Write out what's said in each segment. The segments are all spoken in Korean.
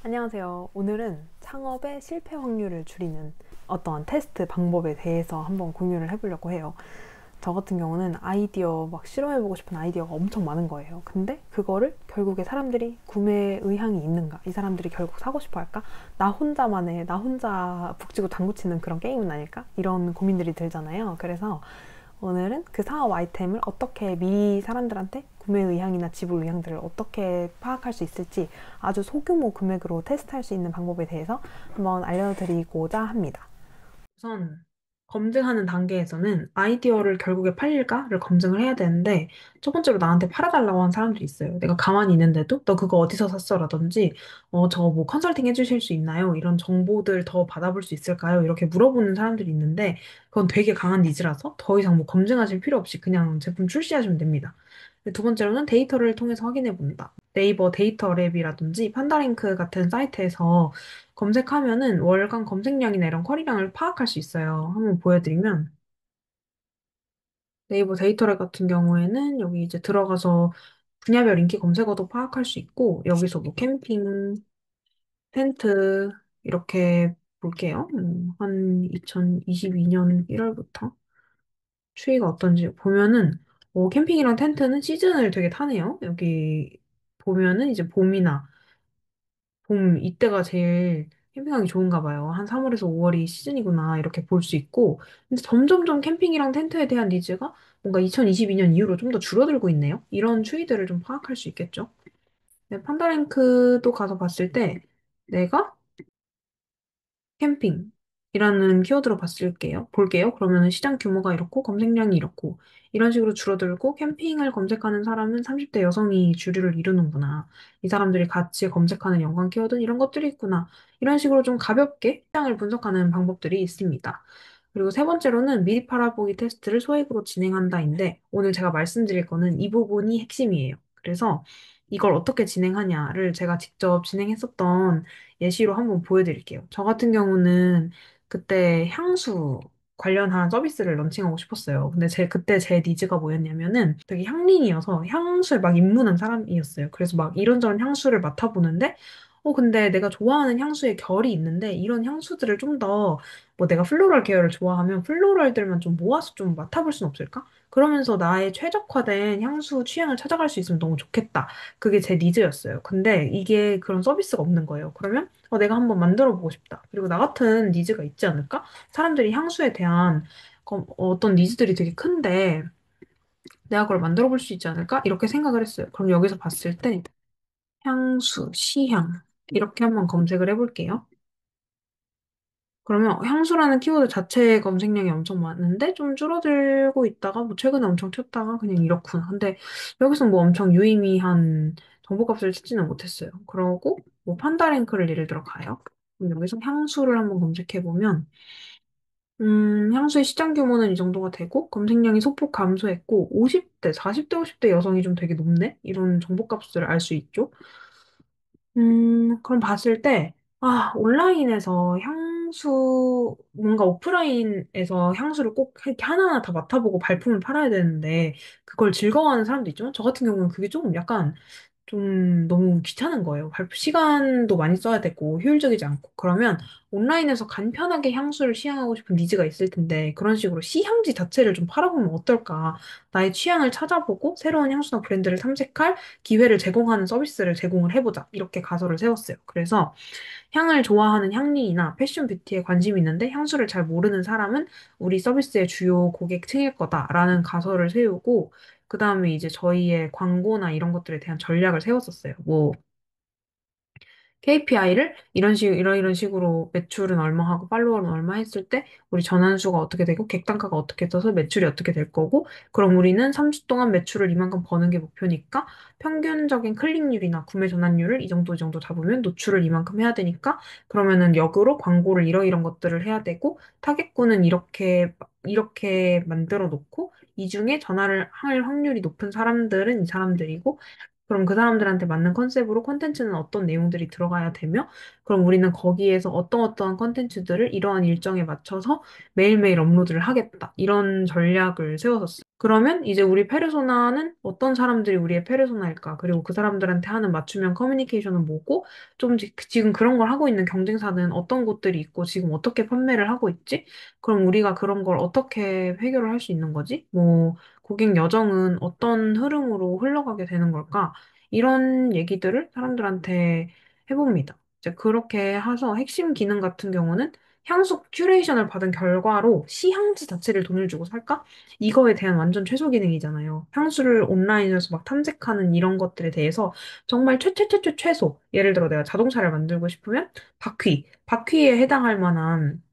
안녕하세요. 오늘은 창업의 실패 확률을 줄이는 어떤 테스트 방법에 대해서 한번 공유를 해보려고 해요. 저 같은 경우는 아이디어 막 실험해보고 싶은 아이디어가 엄청 많은 거예요. 근데 그거를 결국에 사람들이 구매 의향이 있는가? 이 사람들이 결국 사고 싶어 할까? 나 혼자만의, 나 혼자 북치고 장구치는 그런 게임은 아닐까? 이런 고민들이 들잖아요. 그래서 오늘은 그 사업 아이템을 어떻게 미리 사람들한테 구매 의향이나 지불 의향들을 어떻게 파악할 수 있을지 아주 소규모 금액으로 테스트할 수 있는 방법에 대해서 한번 알려드리고자 합니다. 우선 검증하는 단계에서는 아이디어를 결국에 팔릴까를 검증을 해야 되는데 첫 번째로 나한테 팔아달라고 하는 사람들이 있어요. 내가 가만히 있는데도 너 그거 어디서 샀어? 라든지 저 뭐 컨설팅 해주실 수 있나요? 이런 정보들 더 받아볼 수 있을까요? 이렇게 물어보는 사람들이 있는데 그건 되게 강한 니즈라서 더 이상 뭐 검증하실 필요 없이 그냥 제품 출시하시면 됩니다. 두 번째로는 데이터를 통해서 확인해 본다. 네이버 데이터 랩이라든지 판다링크 같은 사이트에서 검색하면은 월간 검색량이나 이런 쿼리량을 파악할 수 있어요. 한번 보여드리면 네이버 데이터랩 같은 경우에는 여기 이제 들어가서 분야별 인기 검색어도 파악할 수 있고 여기서 뭐 캠핑, 텐트 이렇게 볼게요. 한 2022년 1월부터 추이가 어떤지 보면은 캠핑이랑 텐트는 시즌을 되게 타네요. 여기 보면은 이제 봄 이때가 제일 캠핑하기 좋은가 봐요. 한 3월에서 5월이 시즌이구나 이렇게 볼 수 있고 근데 점점점 캠핑이랑 텐트에 대한 니즈가 뭔가 2022년 이후로 좀 더 줄어들고 있네요. 이런 추이들을 좀 파악할 수 있겠죠. 네, 판다랭크도 가서 봤을 때 내가 캠핑이라는 키워드로 볼게요. 그러면은 시장 규모가 이렇고 검색량이 이렇고 이런 식으로 줄어들고 캠핑을 검색하는 사람은 30대 여성이 주류를 이루는구나. 이 사람들이 같이 검색하는 연관 키워드는 이런 것들이 있구나. 이런 식으로 좀 가볍게 시장을 분석하는 방법들이 있습니다. 그리고 세 번째로는 미리 팔아보기 테스트를 소액으로 진행한다인데 오늘 제가 말씀드릴 거는 이 부분이 핵심이에요. 그래서 이걸 어떻게 진행하냐를 제가 직접 진행했었던 예시로 한번 보여드릴게요. 저 같은 경우는 그때 향수 관련한 서비스를 런칭하고 싶었어요. 근데 그때 제 니즈가 뭐였냐면은 되게 향린이어서 향수에 막 입문한 사람이었어요. 그래서 막 이런저런 향수를 맡아보는데, 근데 내가 좋아하는 향수의 결이 있는데, 이런 향수들을 좀 더, 뭐 내가 플로럴 계열을 좋아하면 플로럴들만 좀 모아서 좀 맡아볼 순 없을까? 그러면서 나의 최적화된 향수 취향을 찾아갈 수 있으면 너무 좋겠다. 그게 제 니즈였어요. 근데 이게 그런 서비스가 없는 거예요. 그러면 내가 한번 만들어 보고 싶다. 그리고 나 같은 니즈가 있지 않을까? 사람들이 향수에 대한 어떤 니즈들이 되게 큰데 내가 그걸 만들어 볼 수 있지 않을까? 이렇게 생각을 했어요. 그럼 여기서 봤을 때 향수, 시향 이렇게 한번 검색을 해볼게요. 그러면 향수라는 키워드 자체의 검색량이 엄청 많은데 좀 줄어들고 있다가 뭐 최근에 엄청 튀었다가 그냥 이렇구나. 근데 여기서 뭐 엄청 유의미한 정보값을 찾지는 못했어요. 그러고 뭐 판다랭크를 예를 들어 가요. 그럼 여기서 향수를 한번 검색해보면 향수의 시장 규모는 이 정도가 되고 검색량이 소폭 감소했고 50대, 40대, 50대 여성이 좀 되게 높네? 이런 정보값을 알 수 있죠. 그럼 봤을 때, 온라인에서 뭔가 오프라인에서 향수를 꼭 이렇게 하나하나 다 맡아보고 발품을 팔아야 되는데, 그걸 즐거워하는 사람도 있지만, 저 같은 경우는 그게 조금 약간 좀 너무 귀찮은 거예요. 시간도 많이 써야 되고 효율적이지 않고 그러면 온라인에서 간편하게 향수를 시향하고 싶은 니즈가 있을 텐데 그런 식으로 시향지 자체를 좀 팔아보면 어떨까? 나의 취향을 찾아보고 새로운 향수나 브랜드를 탐색할 기회를 제공하는 서비스를 제공을 해보자. 이렇게 가설을 세웠어요. 그래서 향을 좋아하는 향리나 패션 뷰티에 관심이 있는데 향수를 잘 모르는 사람은 우리 서비스의 주요 고객층일 거다라는 가설을 세우고 그 다음에 이제 저희의 광고나 이런 것들에 대한 전략을 세웠었어요. 뭐 KPI를 이런 식으로 매출은 얼마 하고 팔로워는 얼마 했을 때 우리 전환수가 어떻게 되고 객단가가 어떻게 떠서 매출이 어떻게 될 거고 그럼 우리는 3주 동안 매출을 이만큼 버는 게 목표니까 평균적인 클릭률이나 구매 전환율을 이 정도 잡으면 노출을 이만큼 해야 되니까 그러면은 역으로 광고를 이런 것들을 해야 되고 타겟군은 이렇게 만들어 놓고 이 중에 전화를 할 확률이 높은 사람들은 이 사람들이고 그럼 그 사람들한테 맞는 컨셉으로 콘텐츠는 어떤 내용들이 들어가야 되며, 그럼 우리는 거기에서 어떠한 콘텐츠들을 이러한 일정에 맞춰서 매일매일 업로드를 하겠다. 이런 전략을 세웠었어요. 그러면 이제 우리 페르소나는 어떤 사람들이 우리의 페르소나일까? 그리고 그 사람들한테 하는 맞춤형 커뮤니케이션은 뭐고, 좀 지금 그런 걸 하고 있는 경쟁사는 어떤 곳들이 있고, 지금 어떻게 판매를 하고 있지? 그럼 우리가 그런 걸 어떻게 해결을 할 수 있는 거지? 뭐, 고객 여정은 어떤 흐름으로 흘러가게 되는 걸까? 이런 얘기들을 사람들한테 해봅니다. 이제 그렇게 해서 핵심 기능 같은 경우는 향수 큐레이션을 받은 결과로 시향지 자체를 돈을 주고 살까? 이거에 대한 완전 최소 기능이잖아요. 향수를 온라인에서 막 탐색하는 이런 것들에 대해서 정말 최최최최 최소. 예를 들어 내가 자동차를 만들고 싶으면 바퀴에 해당할 만한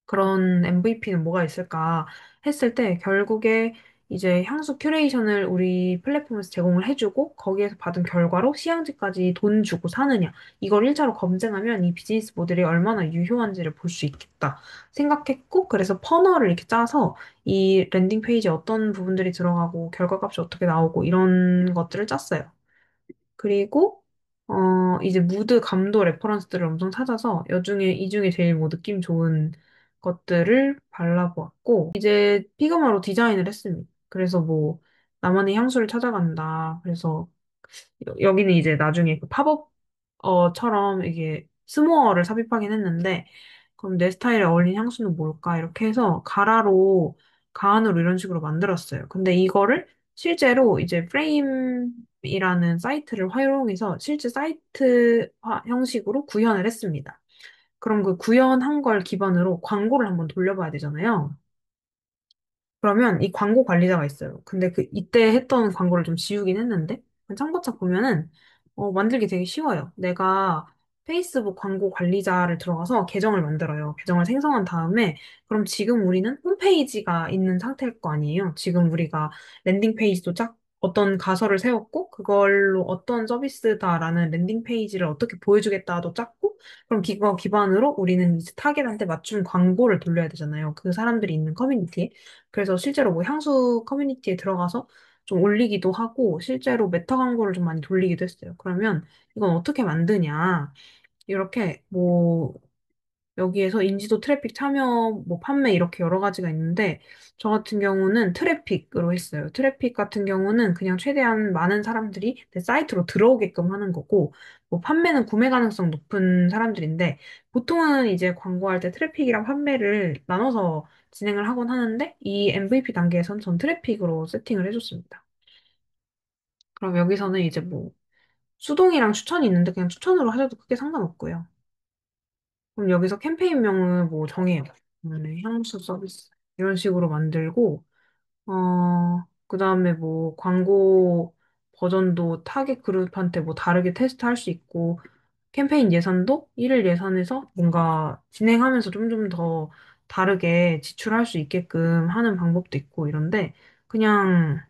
그런 MVP는 뭐가 있을까 했을 때 결국에 이제 향수 큐레이션을 우리 플랫폼에서 제공을 해주고 거기에서 받은 결과로 시향지까지 돈 주고 사느냐 이걸 일차로 검증하면 이 비즈니스 모델이 얼마나 유효한지를 볼 수 있겠다 생각했고 그래서 퍼널을 이렇게 짜서 이 랜딩 페이지에 어떤 부분들이 들어가고 결과값이 어떻게 나오고 이런 것들을 짰어요. 그리고 이제 무드 감도 레퍼런스들을 엄청 찾아서 여중에 이 중에 제일 뭐 느낌 좋은 것들을 발라보았고 이제 피그마로 디자인을 했습니다. 그래서 뭐 나만의 향수를 찾아간다. 그래서 여기는 이제 나중에 그 팝업처럼 이게 스모어를 삽입하긴 했는데, 그럼 내 스타일에 어울리는 향수는 뭘까? 이렇게 해서 가안으로 이런 식으로 만들었어요. 근데 이거를 실제로 이제 프레임이라는 사이트를 활용해서 실제 사이트화 형식으로 구현을 했습니다. 그럼 그 구현한 걸 기반으로 광고를 한번 돌려봐야 되잖아요. 그러면 이 광고 관리자가 있어요. 근데 그 이때 했던 광고를 좀 지우긴 했는데 참고책 보면은 만들기 되게 쉬워요. 내가 페이스북 광고 관리자를 들어가서 계정을 만들어요. 계정을 생성한 다음에 그럼 지금 우리는 홈페이지가 있는 상태일 거 아니에요. 지금 우리가 랜딩 페이지도 짝 어떤 가설을 세웠고 그걸로 어떤 서비스다라는 랜딩 페이지를 어떻게 보여주겠다도 짰고 그럼 그거 기반으로 우리는 이제 타겟한테 맞춘 광고를 돌려야 되잖아요. 그 사람들이 있는 커뮤니티에. 그래서 실제로 뭐 향수 커뮤니티에 들어가서 좀 올리기도 하고 실제로 메타 광고를 좀 많이 돌리기도 했어요. 그러면 이건 어떻게 만드냐? 이렇게 뭐 여기에서 인지도 트래픽 참여 뭐 판매 이렇게 여러 가지가 있는데 저 같은 경우는 트래픽으로 했어요. 트래픽 같은 경우는 그냥 최대한 많은 사람들이 내 사이트로 들어오게끔 하는 거고 뭐 판매는 구매 가능성 높은 사람들인데 보통은 이제 광고할 때 트래픽이랑 판매를 나눠서 진행을 하곤 하는데 이 MVP 단계에선 전 트래픽으로 세팅을 해줬습니다. 그럼 여기서는 이제 뭐 수동이랑 추천이 있는데 그냥 추천으로 하셔도 크게 상관없고요. 그럼 여기서 캠페인명을 뭐 정해요. 향수 서비스. 이런 식으로 만들고, 그 다음에 뭐 광고 버전도 타겟 그룹한테 뭐 다르게 테스트할 수 있고, 캠페인 예산도 일일 예산에서 뭔가 진행하면서 좀 더 다르게 지출할 수 있게끔 하는 방법도 있고 이런데, 그냥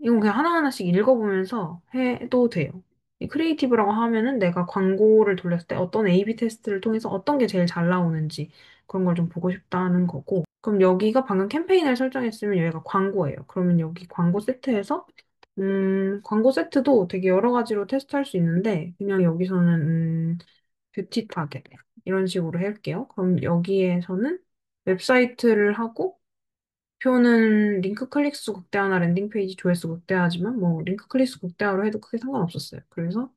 이건 그냥 하나하나씩 읽어보면서 해도 돼요. 이 크리에이티브라고 하면은 내가 광고를 돌렸을 때 어떤 A/B 테스트를 통해서 어떤 게 제일 잘 나오는지 그런 걸 좀 보고 싶다는 거고. 그럼 여기가 방금 캠페인을 설정했으면 여기가 광고예요. 그러면 여기 광고 세트에서 광고 세트도 되게 여러 가지로 테스트할 수 있는데 그냥 여기서는 뷰티 타겟 이런 식으로 할게요. 그럼 여기에서는 웹사이트를 하고 표는 링크 클릭 수 극대화나 랜딩 페이지 조회수 극대화지만 뭐 링크 클릭 수 극대화로 해도 크게 상관없었어요. 그래서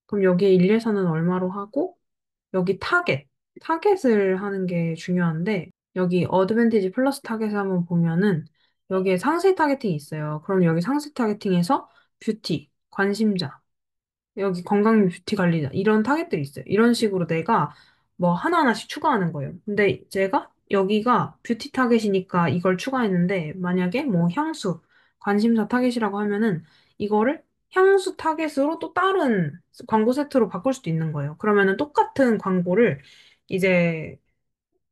그럼 여기에 일례선은 얼마로 하고 여기 타겟을 하는 게 중요한데 여기 어드밴티지 플러스 타겟을 한번 보면은 여기에 상세 타겟팅이 있어요. 그럼 여기 상세 타겟팅에서 뷰티, 관심자 여기 건강 뷰티 관리자 이런 타겟들이 있어요. 이런 식으로 내가 뭐 하나하나씩 추가하는 거예요. 근데 제가 여기가 뷰티 타겟이니까 이걸 추가했는데 만약에 뭐 향수, 관심사 타겟이라고 하면은 이거를 향수 타겟으로 또 다른 광고 세트로 바꿀 수도 있는 거예요. 그러면은 똑같은 광고를 이제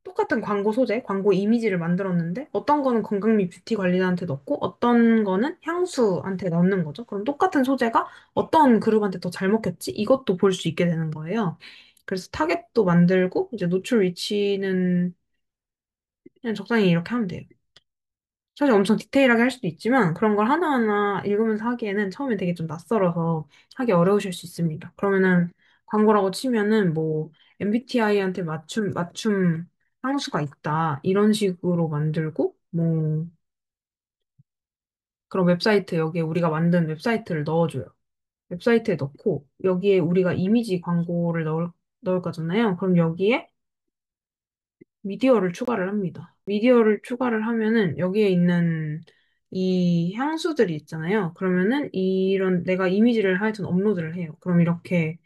똑같은 광고 소재, 광고 이미지를 만들었는데 어떤 거는 건강 및 뷰티 관리자한테 넣고 어떤 거는 향수한테 넣는 거죠. 그럼 똑같은 소재가 어떤 그룹한테 더 잘 먹혔지? 이것도 볼 수 있게 되는 거예요. 그래서 타겟도 만들고 이제 노출 위치는 그냥 적당히 이렇게 하면 돼요. 사실 엄청 디테일하게 할 수도 있지만 그런 걸 하나하나 읽으면서 하기에는 처음에 되게 좀 낯설어서 하기 어려우실 수 있습니다. 그러면은 광고라고 치면은 뭐 MBTI한테 맞춤 향수가 있다. 이런 식으로 만들고 뭐 그럼 웹사이트 여기에 우리가 만든 웹사이트를 넣어줘요. 웹사이트에 넣고 여기에 우리가 이미지 광고를 넣을 거잖아요. 그럼 여기에 미디어를 추가를 합니다. 미디어를 추가를 하면은 여기에 있는 이 향수들이 있잖아요. 그러면은 이런 내가 이미지를 하여튼 업로드를 해요. 그럼 이렇게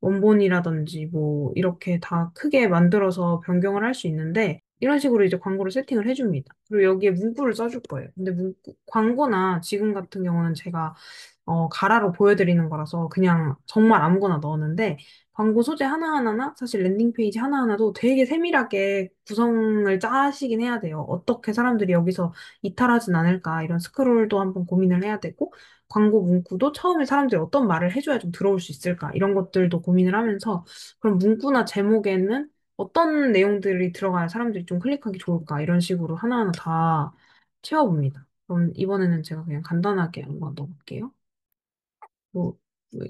원본이라든지 뭐 이렇게 다 크게 만들어서 변경을 할 수 있는데 이런 식으로 이제 광고를 세팅을 해줍니다. 그리고 여기에 문구를 써줄 거예요. 근데 광고나 지금 같은 경우는 제가 가라로 보여드리는 거라서 그냥 정말 아무거나 넣었는데 광고 소재 하나하나나 사실 랜딩 페이지 하나하나도 되게 세밀하게 구성을 짜시긴 해야 돼요. 어떻게 사람들이 여기서 이탈하진 않을까 이런 스크롤도 한번 고민을 해야 되고 광고 문구도 처음에 사람들이 어떤 말을 해줘야 좀 들어올 수 있을까 이런 것들도 고민을 하면서 그럼 문구나 제목에는 어떤 내용들이 들어가야 사람들이 좀 클릭하기 좋을까 이런 식으로 하나하나 다 채워봅니다. 그럼 이번에는 제가 그냥 간단하게 한번 넣어볼게요. 뭐,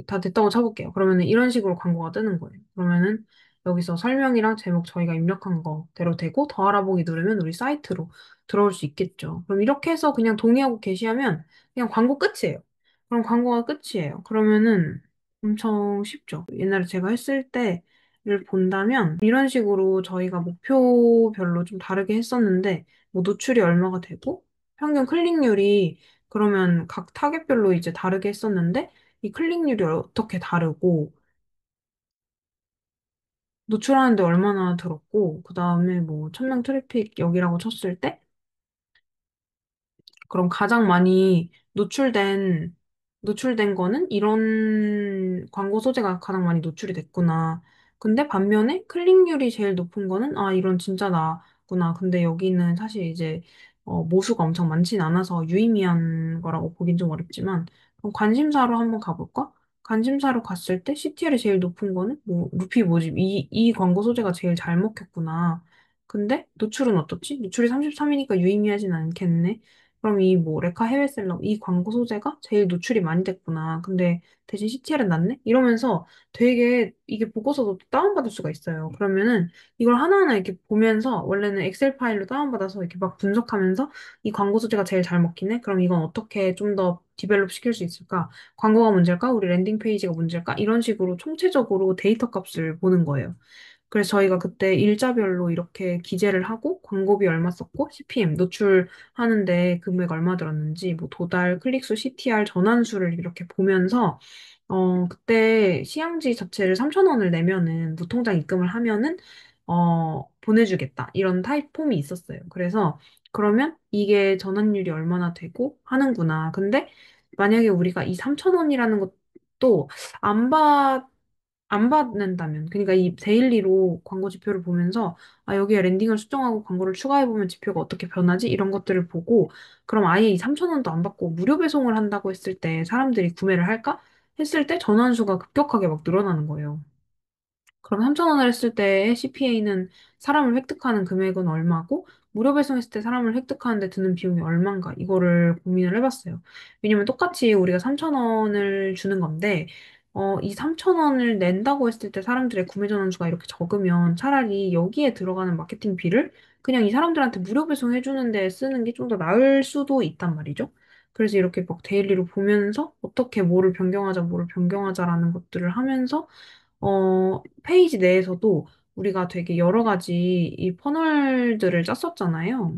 다 됐다고 쳐볼게요. 그러면은 이런 식으로 광고가 뜨는 거예요. 그러면은 여기서 설명이랑 제목 저희가 입력한 거대로 되고 더 알아보기 누르면 우리 사이트로 들어올 수 있겠죠. 그럼 이렇게 해서 그냥 동의하고 게시하면 그냥 광고 끝이에요. 그럼 광고가 끝이에요. 그러면은 엄청 쉽죠. 옛날에 제가 했을 때를 본다면 이런 식으로 저희가 목표별로 좀 다르게 했었는데 뭐 노출이 얼마가 되고 평균 클릭률이 그러면 각 타겟별로 이제 다르게 했었는데 이 클릭률이 어떻게 다르고 노출하는데 얼마나 들었고 그 다음에 뭐 1000명 트래픽 여기라고 쳤을 때 그럼 가장 많이 노출된 거는 이런 광고 소재가 가장 많이 노출이 됐구나. 근데 반면에 클릭률이 제일 높은 거는 아, 이런 진짜 나구나. 근데 여기는 사실 이제 모수가 엄청 많진 않아서 유의미한 거라고 보긴 좀 어렵지만 그럼 관심사로 한번 가볼까? 관심사로 갔을 때 CTR이 제일 높은 거는 뭐 루피 모집 이 광고 소재가 제일 잘 먹혔구나. 근데 노출은 어떻지? 노출이 33이니까 유의미하진 않겠네. 그럼 이 뭐 레카 해외셀럽 이 광고 소재가 제일 노출이 많이 됐구나. 근데 대신 CTR은 낮네? 이러면서 되게 이게 보고서도 다운받을 수가 있어요. 그러면은 이걸 하나하나 이렇게 보면서 원래는 엑셀 파일로 다운받아서 이렇게 막 분석하면서 이 광고 소재가 제일 잘 먹히네? 그럼 이건 어떻게 좀 더 디벨롭 시킬 수 있을까? 광고가 문제일까? 우리 랜딩 페이지가 문제일까? 이런 식으로 총체적으로 데이터 값을 보는 거예요. 그래서 저희가 그때 일자별로 이렇게 기재를 하고 광고비 얼마 썼고 CPM 노출하는데 금액 얼마 들었는지 뭐 도달, 클릭수, CTR, 전환수를 이렇게 보면서 그때 시향지 자체를 3,000원을 내면은 무통장 입금을 하면은 보내주겠다 이런 타입 폼이 있었어요. 그래서 그러면 이게 전환율이 얼마나 되고 하는구나. 근데 만약에 우리가 이 3,000원이라는 것도 안 받, 안 받는다면, 그러니까 이 데일리로 광고 지표를 보면서, 아, 여기에 랜딩을 수정하고 광고를 추가해보면 지표가 어떻게 변하지? 이런 것들을 보고, 그럼 아예 이 3,000원도 안 받고 무료 배송을 한다고 했을 때 사람들이 구매를 할까? 했을 때 전환수가 급격하게 막 늘어나는 거예요. 그럼 3,000원을 했을 때 CPA는 사람을 획득하는 금액은 얼마고, 무료 배송했을 때 사람을 획득하는데 드는 비용이 얼마인가, 이거를 고민을 해봤어요. 왜냐면 똑같이 우리가 3,000원을 주는 건데, 이 3,000원을 낸다고 했을 때 사람들의 구매 전환수가 이렇게 적으면 차라리 여기에 들어가는 마케팅비를 그냥 이 사람들한테 무료 배송해주는 데 쓰는 게 좀 더 나을 수도 있단 말이죠. 그래서 이렇게 막 데일리로 보면서 어떻게 뭐를 변경하자라는 것들을 하면서 페이지 내에서도 우리가 되게 여러 가지 이 퍼널들을 짰었잖아요.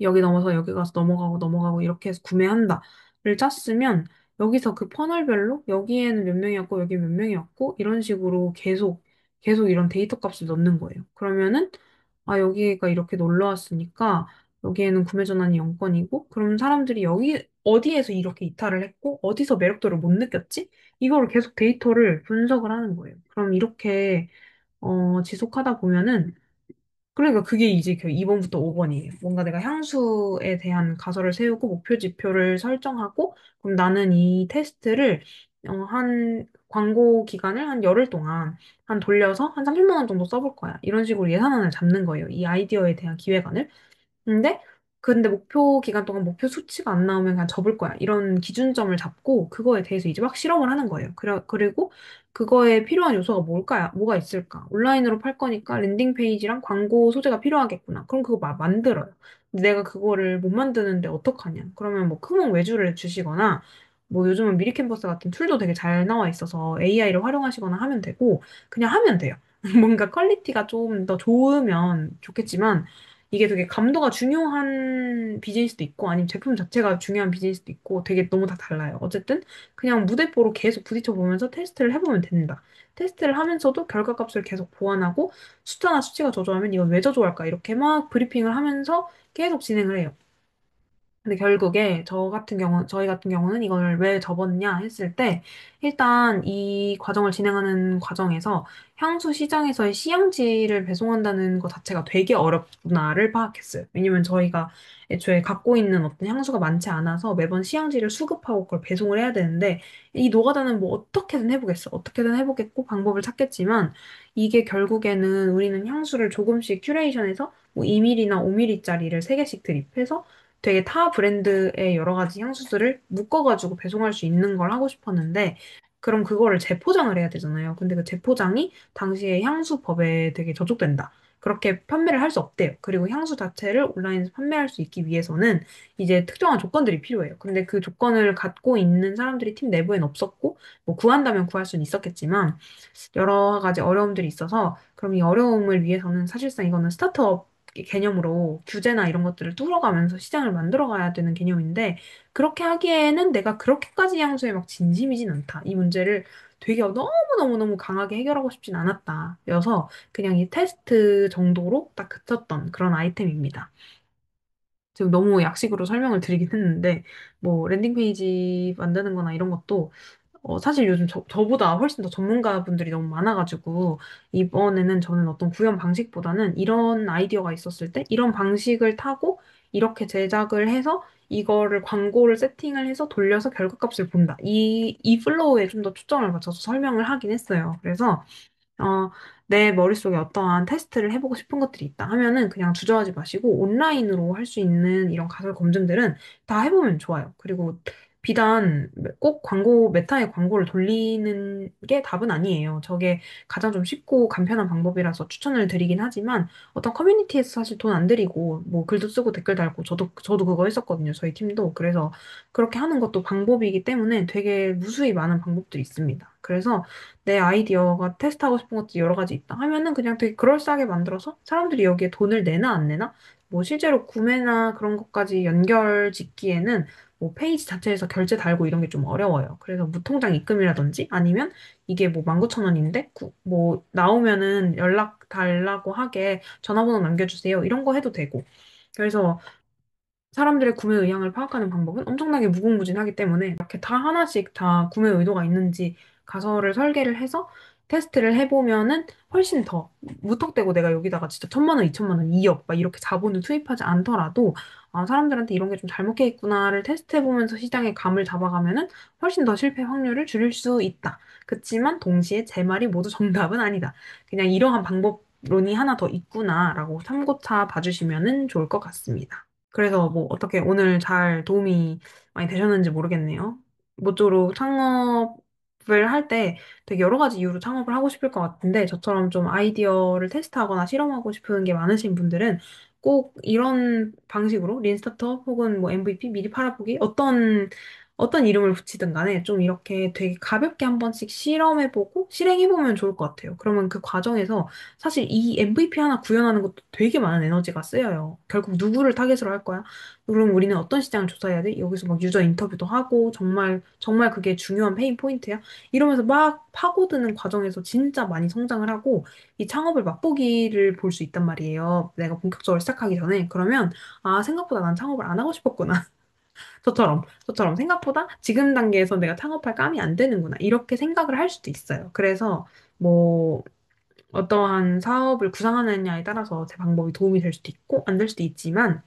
여기 넘어서 여기 가서 넘어가고 이렇게 해서 구매한다를 짰으면 여기서 그 퍼널별로 여기에는 몇 명이었고 여기 몇 명이었고 이런 식으로 계속 이런 데이터 값을 넣는 거예요. 그러면은 아 여기가 이렇게 놀러 왔으니까 여기에는 구매 전환이 0건이고 그럼 사람들이 여기 어디에서 이렇게 이탈을 했고 어디서 매력도를 못 느꼈지? 이거를 계속 데이터를 분석을 하는 거예요. 그럼 이렇게 지속하다 보면은 그러니까 그게 이제 그 2번부터 5번이에요. 뭔가 내가 향수에 대한 가설을 세우고 목표 지표를 설정하고 그럼 나는 이 테스트를 한 광고 기간을 한 열흘 동안 한 돌려서 한 30만 원 정도 써볼 거야. 이런 식으로 예산안을 잡는 거예요. 이 아이디어에 대한 기획안을. 근데 근데 목표 기간 동안 목표 수치가 안 나오면 그냥 접을 거야. 이런 기준점을 잡고 그거에 대해서 이제 막 실험을 하는 거예요. 그리고 그거에 필요한 요소가 뭘까요? 뭐가 있을까? 온라인으로 팔 거니까 랜딩 페이지랑 광고 소재가 필요하겠구나. 그럼 그거 만들어요. 근데 내가 그거를 못 만드는데 어떡하냐? 그러면 뭐 크몽 외주를 주시거나 뭐 요즘은 미리캔버스 같은 툴도 되게 잘 나와 있어서 AI를 활용하시거나 하면 되고 그냥 하면 돼요. 뭔가 퀄리티가 좀 더 좋으면 좋겠지만 이게 되게 감도가 중요한 비즈니스도 있고 아니면 제품 자체가 중요한 비즈니스도 있고 되게 너무 다 달라요. 어쨌든 그냥 무대뽀로 계속 부딪혀 보면서 테스트를 해보면 된다. 테스트를 하면서도 결과값을 계속 보완하고 숫자나 수치가 저조하면 이건 왜 저조할까 이렇게 막 브리핑을 하면서 계속 진행을 해요. 근데 결국에 저희 같은 경우는 이걸 왜 접었냐 했을 때, 일단 이 과정을 진행하는 과정에서 향수 시장에서의 시향지를 배송한다는 것 자체가 되게 어렵구나를 파악했어요. 왜냐면 저희가 애초에 갖고 있는 어떤 향수가 많지 않아서 매번 시향지를 수급하고 그걸 배송을 해야 되는데, 이 노가다는 뭐 어떻게든 해보겠어. 어떻게든 해보겠고 방법을 찾겠지만, 이게 결국에는 우리는 향수를 조금씩 큐레이션해서 뭐 2mm나 5mm짜리를 3개씩 드립해서 되게 타 브랜드의 여러 가지 향수들을 묶어가지고 배송할 수 있는 걸 하고 싶었는데, 그럼 그거를 재포장을 해야 되잖아요. 근데 그 재포장이 당시에 향수법에 되게 저촉된다. 그렇게 판매를 할 수 없대요. 그리고 향수 자체를 온라인에서 판매할 수 있기 위해서는 이제 특정한 조건들이 필요해요. 근데 그 조건을 갖고 있는 사람들이 팀 내부엔 없었고, 뭐 구한다면 구할 수는 있었겠지만, 여러 가지 어려움들이 있어서, 그럼 이 어려움을 위해서는 사실상 이거는 스타트업 개념으로 규제나 이런 것들을 뚫어가면서 시장을 만들어가야 되는 개념인데, 그렇게 하기에는 내가 그렇게까지 향수에 막 진심이진 않다. 이 문제를 되게 너무너무너무 강하게 해결하고 싶진 않았다. 여서 그냥 이 테스트 정도로 딱 그쳤던 그런 아이템입니다. 지금 너무 약식으로 설명을 드리긴 했는데, 뭐, 랜딩 페이지 만드는 거나 이런 것도 사실 요즘 저보다 훨씬 더 전문가분들이 너무 많아가지고, 이번에는 저는 어떤 구현 방식보다는 이런 아이디어가 있었을 때, 이런 방식을 타고, 이렇게 제작을 해서, 이거를 광고를 세팅을 해서 돌려서 결과값을 본다. 이 플로우에 좀 더 초점을 맞춰서 설명을 하긴 했어요. 그래서, 어, 내 머릿속에 어떠한 테스트를 해보고 싶은 것들이 있다 하면은 그냥 주저하지 마시고 온라인으로 할 수 있는 이런 가설 검증들은 다 해보면 좋아요. 그리고 비단 꼭 메타의 광고를 돌리는 게 답은 아니에요. 저게 가장 좀 쉽고 간편한 방법이라서 추천을 드리긴 하지만 어떤 커뮤니티에서 사실 돈 안 들이고 뭐 글도 쓰고 댓글 달고 저도 그거 했었거든요. 저희 팀도. 그래서 그렇게 하는 것도 방법이기 때문에 되게 무수히 많은 방법들이 있습니다. 그래서 내 아이디어가 테스트하고 싶은 것도 여러 가지 있다 하면은 그냥 되게 그럴싸하게 만들어서 사람들이 여기에 돈을 내나 안 내나 뭐 실제로 구매나 그런 것까지 연결 짓기에는 뭐 페이지 자체에서 결제 달고 이런 게 좀 어려워요. 그래서 무통장 입금이라든지 아니면 이게 뭐 19,000원인데 뭐 나오면은 연락 달라고 하게 전화번호 남겨주세요. 이런 거 해도 되고. 그래서 사람들의 구매 의향을 파악하는 방법은 엄청나게 무궁무진하기 때문에 이렇게 다 하나씩 다 구매 의도가 있는지 가설을 설계를 해서 테스트를 해보면은 훨씬 더 무턱대고 내가 여기다가 진짜 1,000만 원, 2,000만 원, 2억 막 이렇게 자본을 투입하지 않더라도 아, 사람들한테 이런 게 좀 잘 먹혀 있구나를 테스트해보면서 시장의 감을 잡아가면은 훨씬 더 실패 확률을 줄일 수 있다. 그치만 동시에 제 말이 모두 정답은 아니다. 그냥 이러한 방법론이 하나 더 있구나라고 참고차 봐주시면은 좋을 것 같습니다. 그래서 뭐 어떻게 오늘 잘 도움이 많이 되셨는지 모르겠네요. 모쪼록 창업을 할 때 되게 여러 가지 이유로 창업을 하고 싶을 것 같은데 저처럼 좀 아이디어를 테스트하거나 실험하고 싶은 게 많으신 분들은 꼭 이런 방식으로 린 스타트업 혹은 뭐 MVP 미리 팔아보기 어떤 이름을 붙이든 간에 좀 이렇게 되게 가볍게 한 번씩 실험해보고 실행해보면 좋을 것 같아요. 그러면 그 과정에서 사실 이 MVP 하나 구현하는 것도 되게 많은 에너지가 쓰여요. 결국 누구를 타겟으로 할 거야? 그럼 우리는 어떤 시장을 조사해야 돼? 여기서 막 유저 인터뷰도 하고 정말 그게 중요한 페인 포인트야? 이러면서 막 파고드는 과정에서 진짜 많이 성장을 하고 이 창업을 맛보기를 볼 수 있단 말이에요. 내가 본격적으로 시작하기 전에. 그러면 아, 생각보다 난 창업을 안 하고 싶었구나. 저처럼 생각보다 지금 단계에서 내가 창업할 감이 안 되는구나. 이렇게 생각을 할 수도 있어요. 그래서 뭐 어떠한 사업을 구상하느냐에 따라서 제 방법이 도움이 될 수도 있고 안 될 수도 있지만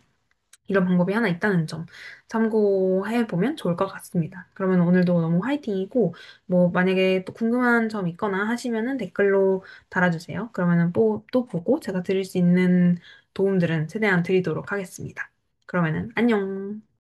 이런 방법이 하나 있다는 점 참고해 보면 좋을 것 같습니다. 그러면 오늘도 너무 화이팅이고 뭐 만약에 또 궁금한 점 있거나 하시면은 댓글로 달아주세요. 그러면은 또 보고 제가 드릴 수 있는 도움들은 최대한 드리도록 하겠습니다. 그러면은 안녕.